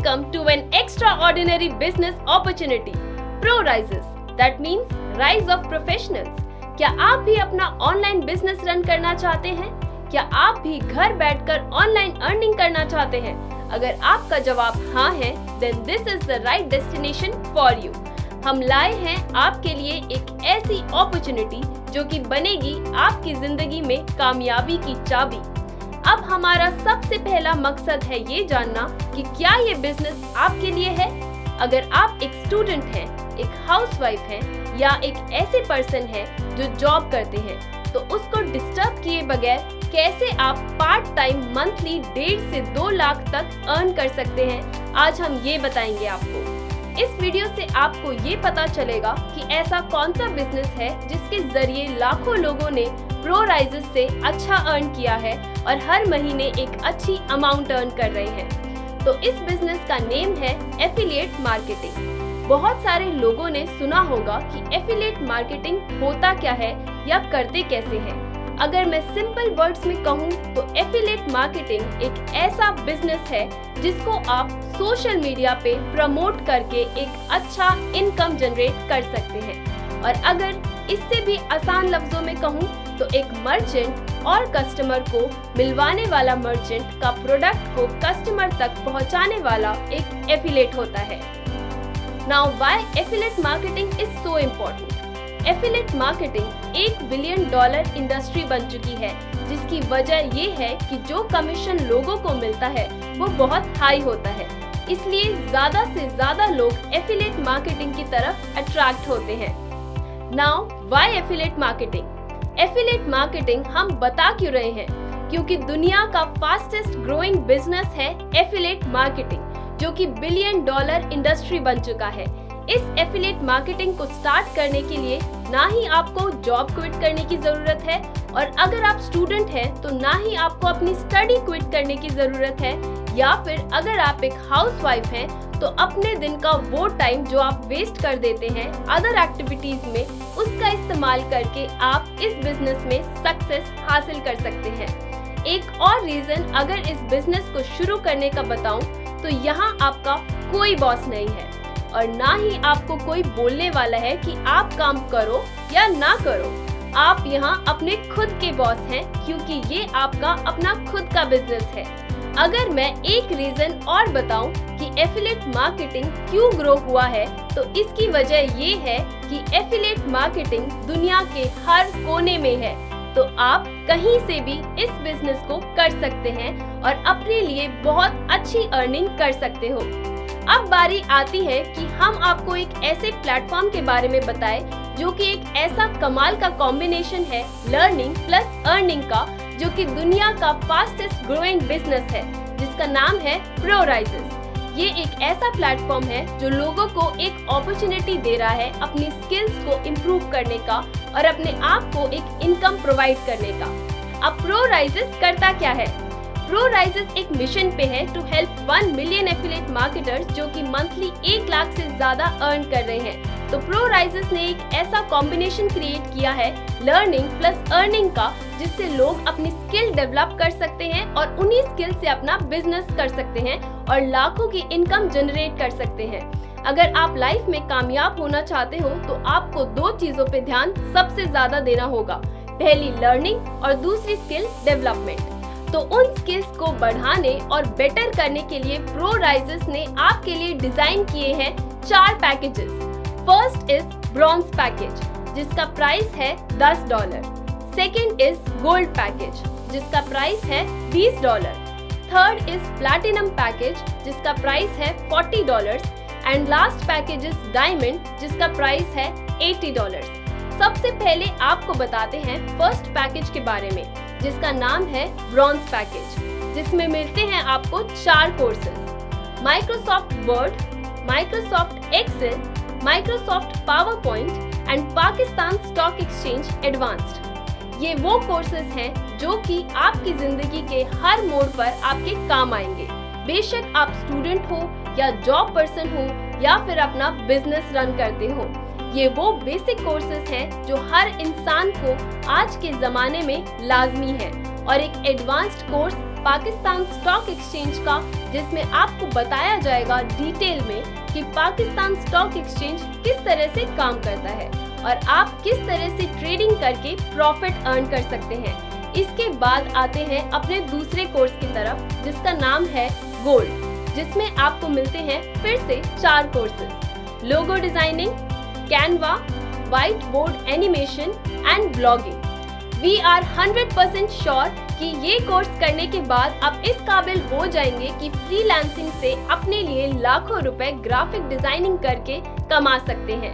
Welcome to an extraordinary business opportunity, ProRises. That means Rise of Professionals. क्या आप भी अपना ऑनलाइन बिजनेस रन करना चाहते हैं? क्या आप भी घर बैठकर ऑनलाइन अर्निंग करना चाहते हैं? अगर आपका जवाब हाँ है, then this is the right destination for you. हम लाए हैं आपके लिए एक ऐसी अपॉर्चुनिटी जो कि बनेगी आपकी जिंदगी में कामयाबी की चाबी। अब हमारा सबसे पहला मकसद है ये जानना कि क्या ये बिजनेस आपके लिए है। अगर आप एक स्टूडेंट हैं, एक हाउसवाइफ हैं या एक ऐसे पर्सन हैं जो जॉब करते हैं, तो उसको डिस्टर्ब किए बगैर कैसे आप पार्ट टाइम मंथली 1.5 से 2 लाख तक अर्न कर सकते हैं, आज हम ये बताएंगे आपको। इस वीडियो से आपको ये पता चलेगा कि ऐसा कौन सा बिजनेस है जिसके जरिए लाखों लोगों ने ProRises से अच्छा अर्न किया है और हर महीने एक अच्छी अमाउंट अर्न कर रहे हैं। तो इस बिजनेस का नेम है एफिलिएट मार्केटिंग। बहुत सारे लोगों ने सुना होगा कि एफिलिएट मार्केटिंग होता क्या है या करते कैसे हैं। अगर मैं सिंपल वर्ड्स में कहूँ तो एफिलिएट मार्केटिंग एक ऐसा बिजनेस है जिसको आप सोशल मीडिया पे प्रमोट करके एक अच्छा इनकम जनरेट कर सकते हैं। और अगर इससे भी आसान लफ्जों में कहूँ तो एक मर्चेंट और कस्टमर को मिलवाने वाला मर्चेंट का प्रोडक्ट को कस्टमर तक पहुँचाने वाला एक एफिलिएट होता है। Now why affiliate marketing is so important? Affiliate marketing $1 billion industry बन चुकी है, जिसकी वजह ये है कि जो कमीशन लोगों को मिलता है वो बहुत हाई होता है। इसलिए ज्यादा से ज्यादा लोग एफिलिएट मार्केटिंग की तरफ अट्रैक्ट होते हैं। Now why affiliate marketing? Affiliate marketing हम बता क्यों रहे हैं? क्योंकि दुनिया का फास्टेस्ट ग्रोइंग बिजनेस है एफिलिएट मार्केटिंग, जो कि $1 बिलियन इंडस्ट्री बन चुका है। इस एफिलिएट मार्केटिंग को स्टार्ट करने के लिए ना ही आपको जॉब क्विट करने की जरूरत है, और अगर आप स्टूडेंट हैं तो ना ही आपको अपनी स्टडी क्विट करने की जरूरत है, या फिर अगर आप एक हाउसवाइफ हैं तो अपने दिन का वो टाइम जो आप वेस्ट कर देते हैं अदर एक्टिविटीज में, उसका इस्तेमाल करके आप इस बिजनेस में सक्सेस हासिल कर सकते हैं। एक और रीजन अगर इस बिजनेस को शुरू करने का बताऊं तो यहाँ आपका कोई बॉस नहीं है और ना ही आपको कोई बोलने वाला है कि आप काम करो या ना करो। आप यहाँ अपने खुद के बॉस हैं, क्योंकि ये आपका अपना खुद का बिजनेस है। अगर मैं एक रीजन और बताऊं कि एफिलिएट मार्केटिंग क्यों ग्रो हुआ है, तो इसकी वजह ये है कि एफिलिएट मार्केटिंग दुनिया के हर कोने में है। तो आप कहीं से भी इस बिजनेस को कर सकते हैं और अपने लिए बहुत अच्छी अर्निंग कर सकते हो। अब बारी आती है कि हम आपको एक ऐसे प्लेटफॉर्म के बारे में बताएं जो कि एक ऐसा कमाल का कॉम्बिनेशन है लर्निंग प्लस अर्निंग का, जो कि दुनिया का फास्टेस्ट ग्रोइंग बिजनेस है, जिसका नाम है ProRises। ये एक ऐसा प्लेटफॉर्म है जो लोगों को एक अपॉर्चुनिटी दे रहा है अपनी स्किल्स को इम्प्रूव करने का और अपने आप को एक इनकम प्रोवाइड करने का। अब ProRises करता क्या है? ProRises एक मिशन पे है to help 1 million affiliate marketers जो कि मंथली 1 लाख से ज्यादा अर्न कर रहे हैं। तो ProRises ने एक ऐसा कॉम्बिनेशन क्रिएट किया है लर्निंग प्लस अर्निंग का, जिससे लोग अपनी स्किल डेवलप कर सकते हैं और उन्हीं स्किल से अपना बिजनेस कर सकते हैं और लाखों की इनकम जनरेट कर सकते हैं। अगर आप लाइफ में कामयाब होना चाहते हो तो आपको 2 चीजों पे ध्यान सबसे ज्यादा देना होगा। पहली लर्निंग और दूसरी स्किल डेवलपमेंट। तो उन स्किल्स को बढ़ाने और बेटर करने के लिए ProRises ने आपके लिए डिजाइन किए हैं 4 packages. First is bronze package, जिसका प्राइस है $10। सेकेंड इज गोल्ड पैकेज, जिसका प्राइस है $20। थर्ड इज प्लैटिनम पैकेज, जिसका प्राइस है $40। And last package is diamond, जिसका प्राइस है $80। सबसे पहले आपको बताते हैं फर्स्ट पैकेज के बारे में, जिसका नाम है ब्रॉन्ज पैकेज, जिसमें मिलते हैं आपको 4 courses: Microsoft Word, Microsoft Excel, Microsoft PowerPoint and Pakistan stock exchange advanced. ये वो कोर्सेज हैं जो कि आपकी जिंदगी के हर मोड़ पर आपके काम आएंगे। बेशक आप स्टूडेंट हो या जॉब पर्सन हो या फिर अपना बिजनेस रन करते हो, ये वो बेसिक कोर्सेज हैं जो हर इंसान को आज के जमाने में लाजमी है। और एक advanced course Pakistan stock exchange का, जिसमें आपको बताया जाएगा डिटेल में कि पाकिस्तान स्टॉक एक्सचेंज किस तरह से काम करता है और आप किस तरह से ट्रेडिंग करके प्रॉफिट अर्न कर सकते हैं। इसके बाद आते हैं अपने दूसरे कोर्स की तरफ, जिसका नाम है गोल्ड, जिसमें आपको मिलते हैं फिर से 4 courses: logo designing, Canva, white board animation and blogging. We are 100% sure कि ये कोर्स करने के बाद आप इस काबिल हो जाएंगे कि फ्रीलांसिंग से अपने लिए लाखों रुपए ग्राफिक डिजाइनिंग करके कमा सकते हैं।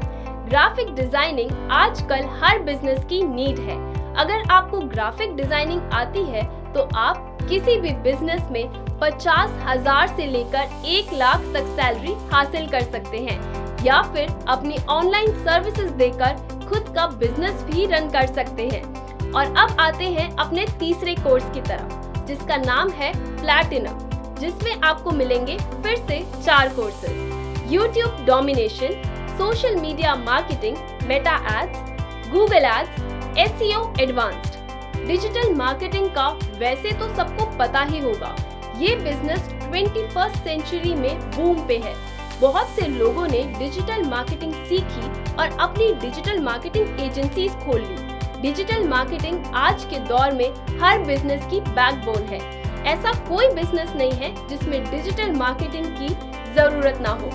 ग्राफिक डिजाइनिंग आजकल हर बिजनेस की नीड है। अगर आपको ग्राफिक डिजाइनिंग आती है तो आप किसी भी बिजनेस में 50,000 से लेकर 1 लाख तक सैलरी हासिल कर सकते हैं, या फिर अपनी ऑनलाइन सर्विसेज देकर खुद का बिजनेस भी रन कर सकते हैं। और अब आते हैं अपने तीसरे कोर्स की तरफ, जिसका नाम है प्लैटिनम, जिसमें आपको मिलेंगे फिर से 4 courses: YouTube domination, social media marketing, Meta ads, Google ads, SEO advanced. Digital marketing का वैसे तो सबको पता ही होगा, ये बिजनेस 21st सेंचुरी में बूम पे है। बहुत से लोगों ने डिजिटल मार्केटिंग सीखी और अपनी डिजिटल मार्केटिंग एजेंसीज खोल ली। डिजिटल मार्केटिंग आज के दौर में हर बिजनेस की बैकबोन है। ऐसा कोई बिजनेस नहीं है जिसमें डिजिटल मार्केटिंग की जरूरत ना हो।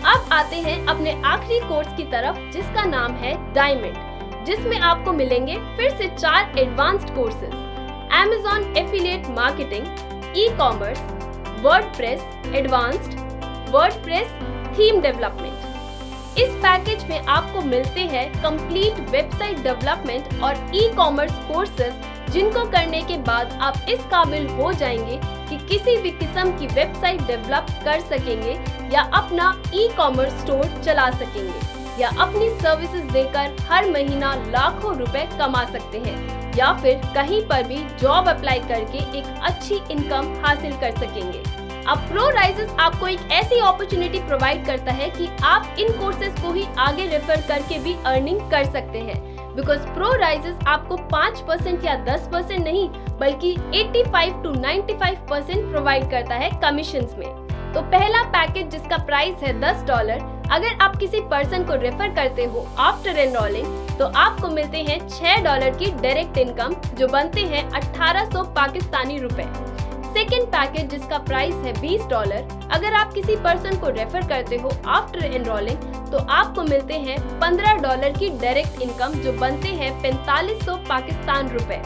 अब आते हैं अपने आखिरी कोर्स की तरफ, जिसका नाम है डायमंड, जिसमें आपको मिलेंगे फिर से 4 advanced courses: Amazon affiliate marketing, e-commerce, WordPress advanced, WordPress theme development. इस पैकेज में आपको मिलते हैं कंप्लीट वेबसाइट डेवलपमेंट और ई-कॉमर्स कोर्सेज, जिनको करने के बाद आप इस काबिल हो जाएंगे कि किसी भी किस्म की वेबसाइट डेवलप कर सकेंगे, या अपना ई-कॉमर्स स्टोर चला सकेंगे, या अपनी सर्विसेज देकर हर महीना लाखों रुपए कमा सकते हैं, या फिर कहीं पर भी जॉब अप्लाई करके एक अच्छी इनकम हासिल कर सकेंगे। अब प्रोराइजेस आपको एक ऐसी अपॉर्चुनिटी प्रोवाइड करता है कि आप इन कोर्सेज को ही आगे रेफर करके भी अर्निंग कर सकते हैं, बिकॉज प्रोराइजेस आपको 5% या 10% नहीं, बल्कि 85 to 95% प्रोवाइड करता है कमीशंस में। तो पहला पैकेज, जिसका प्राइस है $10, अगर आप किसी पर्सन को रेफर करते हो आफ्टर एनरोलिंग, तो आपको मिलते हैं $6 की डायरेक्ट इनकम, जो बनते हैं 1800 पाकिस्तानी रुपए। सेकेंड पैकेज, जिसका प्राइस है $20, अगर आप किसी पर्सन को रेफर करते हो आफ्टर एनरोलिंग, तो आपको मिलते हैं $15 की डायरेक्ट इनकम, जो बनते हैं 4500 पाकिस्तान रुपए।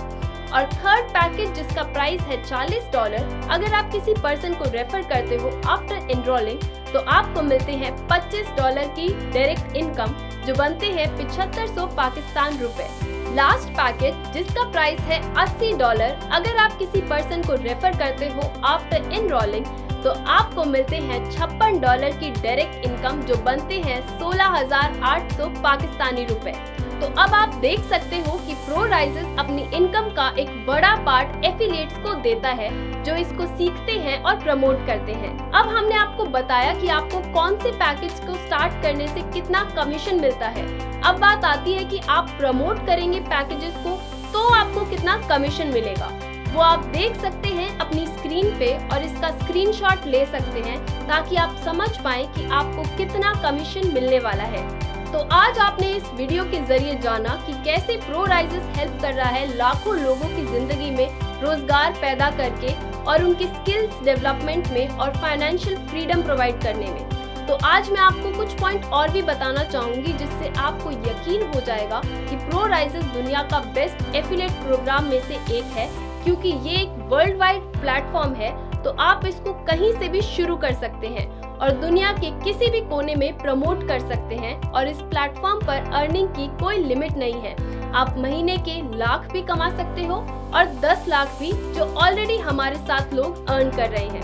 और थर्ड पैकेज, जिसका प्राइस है $40, अगर आप किसी पर्सन को रेफर करते हो आफ्टर एनरोलिंग, तो आपको मिलते हैं $25 की डायरेक्ट इनकम, जो बनते हैं 7500 पाकिस्तान रुपए। लास्ट पैकेज, जिसका प्राइस है $80, अगर आप किसी पर्सन को रेफर करते हो आफ्टर एनरोलिंग, तो आपको मिलते हैं $56 की डायरेक्ट इनकम, जो बनते हैं 16,800 पाकिस्तानी रुपए। तो अब आप देख सकते हो कि प्रोराइजेस अपनी इनकम का एक बड़ा पार्ट एफिलिएट्स को देता है, जो इसको सीखते हैं और प्रमोट करते हैं। अब हमने आपको बताया कि आपको कौन से पैकेज को स्टार्ट करने से कितना कमीशन मिलता है। अब बात आती है कि आप प्रमोट करेंगे पैकेजेस को, तो आपको कितना कमीशन मिलेगा। वो आप देख सकते हैं अपनी स्क्रीन पे, और इसका स्क्रीनशॉट ले सकते हैं, ताकि आप समझ पाएं कि आपको कितना कमीशन मिलने वाला है। तो आज आपने इस वीडियो के जरिए जाना कि कैसे प्रोराइजेस हेल्प कर रहा है लाखों लोगों की जिंदगी में रोजगार पैदा करके, और उनकी स्किल्स डेवलपमेंट में और फाइनेंशियल फ्रीडम प्रोवाइड करने में। तो आज मैं आपको कुछ पॉइंट और भी बताना चाहूंगी, जिससे आपको यकीन हो जाएगा कि प्रोराइजेस दुनिया का बेस्ट एफिलिएट प्रोग्राम में से एक है, क्योंकि ये एक वर्ल्ड वाइड प्लेटफॉर्म है। तो आप इसको कहीं से भी शुरू कर सकते हैं और दुनिया के किसी भी कोने में प्रमोट कर सकते हैं, और इस प्लेटफॉर्म पर अर्निंग की कोई लिमिट नहीं है। आप महीने के लाख भी कमा सकते हो और 10 लाख भी, जो ऑलरेडी हमारे साथ लोग अर्न कर रहे हैं।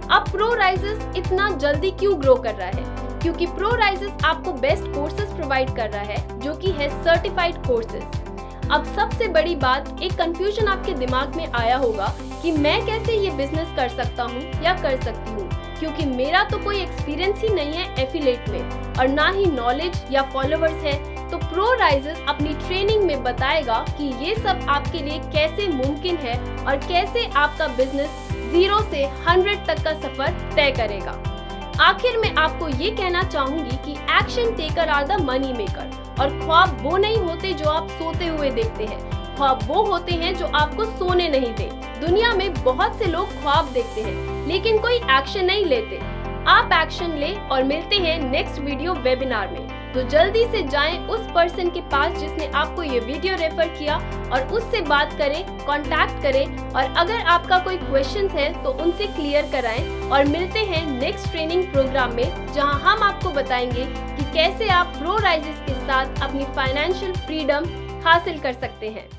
अब प्रोराइजेस इतना जल्दी क्यों ग्रो कर रहा है? क्योंकि प्रोराइजेस आपको बेस्ट कोर्सेज प्रोवाइड कर रहा है, जो कि है सर्टिफाइड कोर्सेज। अब सबसे बड़ी बात, एक कंफ्यूजन आपके दिमाग में आया होगा कि मैं कैसे ये बिजनेस कर सकता हूँ या कर सकती हूँ, क्योंकि मेरा तो कोई एक्सपीरियंस ही नहीं है एफिलिएट में, और ना ही नॉलेज या फॉलोअर्स है। तो प्रोराइजेस अपनी ट्रेनिंग में बताएगा कि ये सब आपके लिए कैसे मुमकिन है और कैसे आपका बिजनेस 0 से 100 तक का सफर तय करेगा। आखिर में आपको ये कहना चाहूंगी कि action taker are the money maker. और ख्वाब वो नहीं होते जो आप सोते हुए देखते हैं, ख्वाब वो होते हैं जो आपको सोने नहीं दे। दुनिया में बहुत से लोग ख्वाब देखते हैं लेकिन कोई एक्शन नहीं लेते। आप एक्शन ले और मिलते हैं नेक्स्ट वीडियो वेबिनार में। तो जल्दी से जाएं उस पर्सन के पास जिसने आपको ये वीडियो रेफर किया और उससे बात करें, कांटेक्ट करें और अगर आपका कोई क्वेश्चन है तो उनसे क्लियर कराएं। और मिलते हैं नेक्स्ट ट्रेनिंग प्रोग्राम में जहां हम आपको बताएंगे कि कैसे आप प्रो राइजेस के साथ अपनी फाइनेंशियल फ्रीडम हासिल कर सकते हैं।